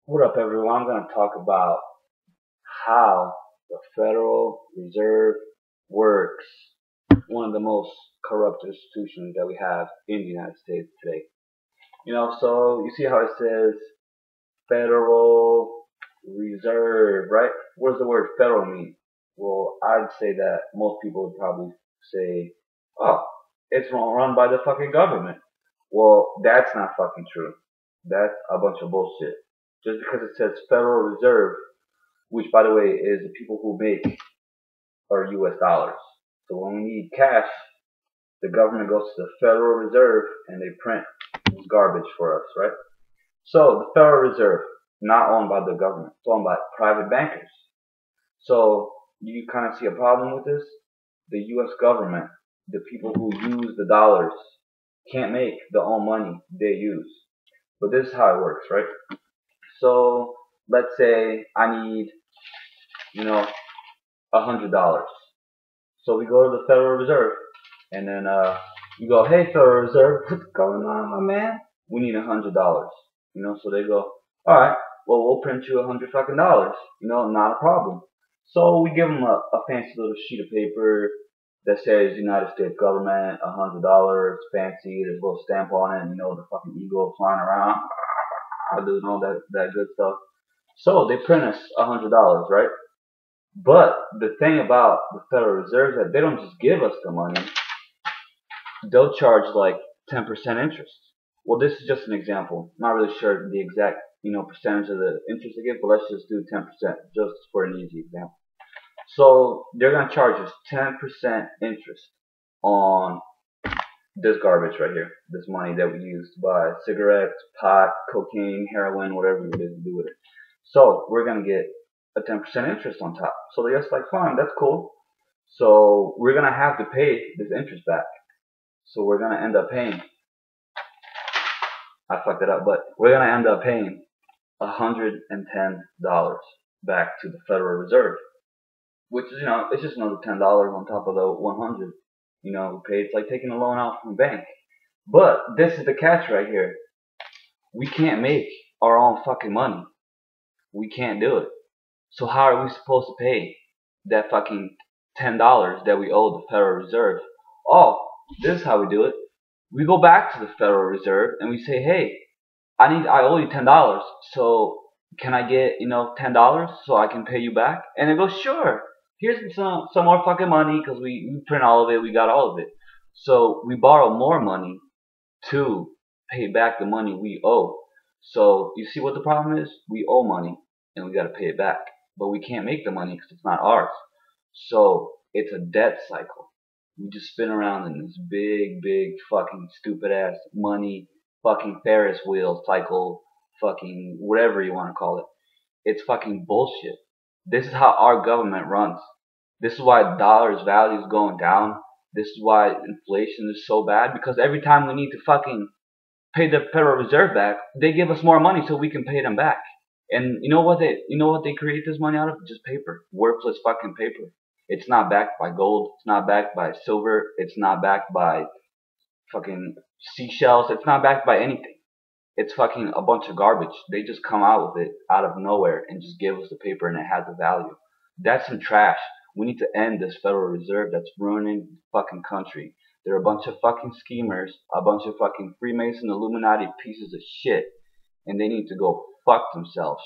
What up, everyone? I'm going to talk about how the Federal Reserve works, one of the most corrupt institutions that we have in the United States today. So you see how it says Federal Reserve, right? What does the word federal mean? Well, I'd say that most people would probably say, oh, it's run by the fucking government. Well, that's not fucking true. That's a bunch of bullshit. Just because it says Federal Reserve, which by the way is the people who make our US dollars. So when we need cash, the government goes to the Federal Reserve and they print garbage for us, right? So the Federal Reserve, not owned by the government, it's owned by private bankers. So you kind of see a problem with this? The US government, the people who use the dollars, can't make the own money they use. But this is how it works, right? So let's say I need, you know, $100. So we go to the Federal Reserve, and then we go, hey Federal Reserve, what's going on, my man? We need $100. So they go, all right, well we'll print you $100 fucking. Not a problem. So we give them a fancy little sheet of paper that says United States government, $100, fancy. There's a little stamp on it, and the fucking eagle flying around, doing all that good stuff. So they print us $100, right? But the thing about the Federal Reserve is that they don't just give us the money, they'll charge like 10% interest. Well, this is just an example. I'm not really sure the exact, percentage of the interest they give, but let's just do 10% just for an easy example. So they're going to charge us 10% interest on this garbage right here, this money that we use to buy cigarettes, pot, cocaine, heroin, whatever it is to do with it. So we're going to get a 10% interest on top. So they're just like, fine, that's cool. So we're going to have to pay this interest back. So we're going to end up paying, I fucked it up, but we're going to end up paying $110 back to the Federal Reserve, which is, it's just another $10 on top of the 100, we pay. It's like taking a loan out from a bank. But this is the catch right here. We can't make our own fucking money. We can't do it. So how are we supposed to pay that fucking $10 that we owe the Federal Reserve? Oh, this is how we do it. We go back to the Federal Reserve and we say, hey, I owe you $10. So can I get, $10 so I can pay you back? And they go, sure. Here's some more fucking money because we print all of it. We got all of it. So we borrow more money to pay back the money we owe. So you see what the problem is? We owe money and we got to pay it back. But we can't make the money because it's not ours. So it's a debt cycle. We just spin around in this big fucking stupid ass money fucking Ferris wheel cycle, fucking whatever you want to call it. It's fucking bullshit. This is how our government runs. This is why the dollar's value is going down. This is why inflation is so bad, because every time we need to fucking pay the Federal Reserve back, they give us more money so we can pay them back. And you know what they create this money out of? Just paper. Worthless fucking paper. It's not backed by gold. It's not backed by silver. It's not backed by fucking seashells. It's not backed by anything. It's fucking a bunch of garbage. They just come out with it out of nowhere and just give us the paper and it has a value. That's some trash. We need to end this Federal Reserve that's ruining the fucking country. They're a bunch of fucking schemers, a bunch of fucking Freemason Illuminati pieces of shit, and they need to go fuck themselves.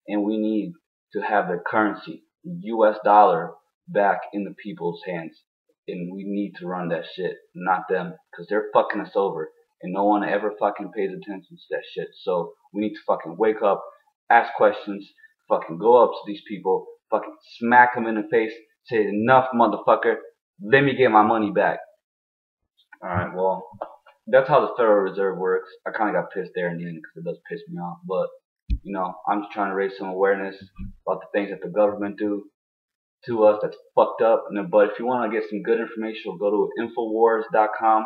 And we need to have their currency, the US dollar, back in the people's hands. And we need to run that shit, not them, because they're fucking us over. And no one ever fucking pays attention to that shit. So we need to fucking wake up, ask questions, fucking go up to these people, fucking smack them in the face, say enough motherfucker, let me get my money back. Alright, well, that's how the Federal Reserve works. I kind of got pissed there in the end because it does piss me off. But, I'm just trying to raise some awareness about the things that the government do to us that's fucked up. But if you want to get some good information, go to Infowars.com.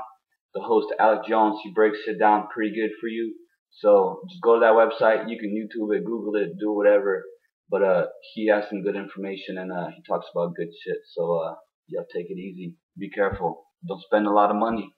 The host, Alex Jones, he breaks it down pretty good for you. So just go to that website. You can YouTube it, Google it, do whatever. But he has some good information and he talks about good shit. So yeah, take it easy. Be careful. Don't spend a lot of money.